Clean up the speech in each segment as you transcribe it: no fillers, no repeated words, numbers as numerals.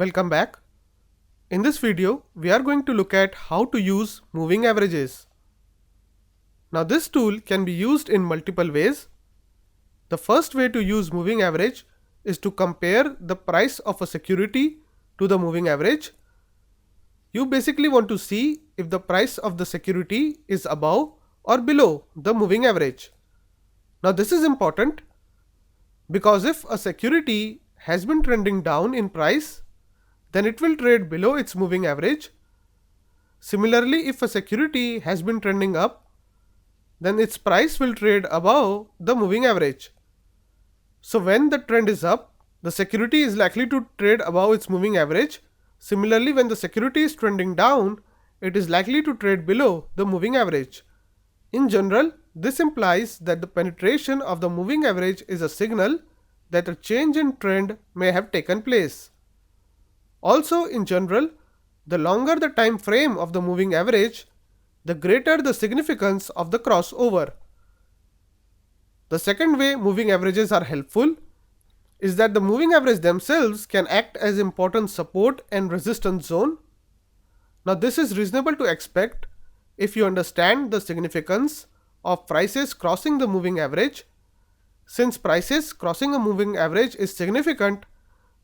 Welcome back. In this video, we are going to look at how to use moving averages. Now this tool can be used in multiple ways. The first way to use moving average is to compare the price of a security to the moving average. You basically want to see if the price of the security is above or below the moving average. Now this is important because if a security has been trending down in price, then it will trade below its moving average. Similarly, if a security has been trending up, then its price will trade above the moving average. So when the trend is up, the security is likely to trade above its moving average. Similarly, when the security is trending down, it is likely to trade below the moving average. In general, this implies that the penetration of the moving average is a signal that a change in trend may have taken place. Also, in general, the longer the time frame of the moving average, the greater the significance of the crossover. The second way moving averages are helpful is that the moving average themselves can act as important support and resistance zone. Now this is reasonable to expect if you understand the significance of prices crossing the moving average. Since prices crossing a moving average is significant,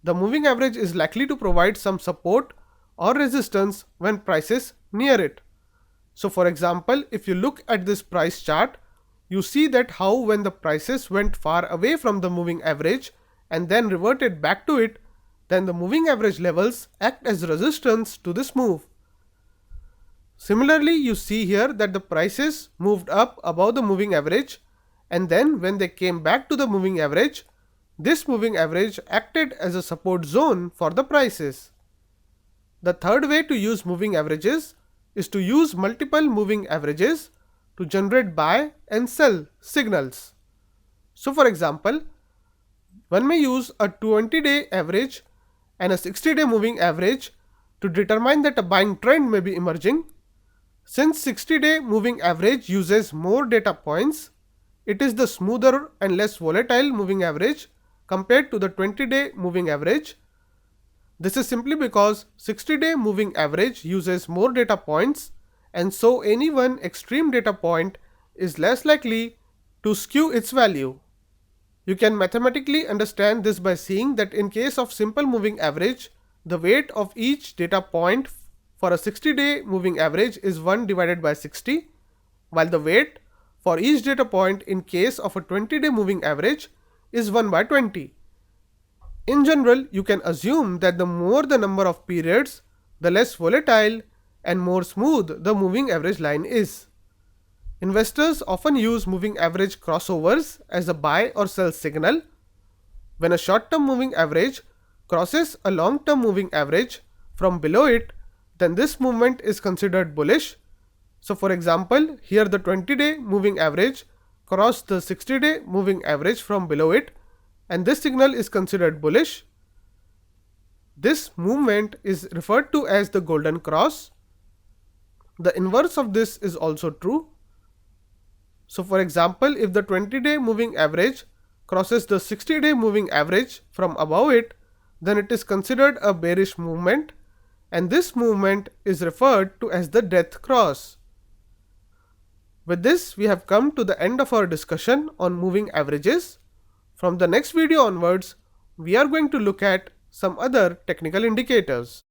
the moving average is likely to provide some support or resistance when prices near it. So for example, if you look at this price chart, you see that how when the prices went far away from the moving average and then reverted back to it, then the moving average levels act as resistance to this move. Similarly, you see here that the prices moved up above the moving average, and then when they came back to the moving average, this moving average acted as a support zone for the prices. The third way to use moving averages is to use multiple moving averages to generate buy and sell signals. So for example, one may use a 20-day average and a 60-day moving average to determine that a buying trend may be emerging. Since 60-day moving average uses more data points, it is the smoother and less volatile moving average compared to the 20-day moving average. This is simply because 60-day moving average uses more data points, and so any one extreme data point is less likely to skew its value. You can mathematically understand this by seeing that in case of simple moving average, the weight of each data point for a 60-day moving average is 1 divided by 60, while the weight for each data point in case of a 20-day moving average is 1 by 20. In general, you can assume that the more the number of periods, the less volatile and more smooth the moving average line is. Investors often use moving average crossovers as a buy or sell signal. When a short-term moving average crosses a long-term moving average from below it, then this movement is considered bullish. So for example, here the 20-day moving average crossed the 60-day moving average from below it, and this signal is considered bullish. This movement is referred to as the golden cross. The inverse of this is also true. So for example, if the 20-day moving average crosses the 60-day moving average from above it, then it is considered a bearish movement, and this movement is referred to as the death cross. With this, we have come to the end of our discussion on moving averages. From the next video onwards, we are going to look at some other technical indicators.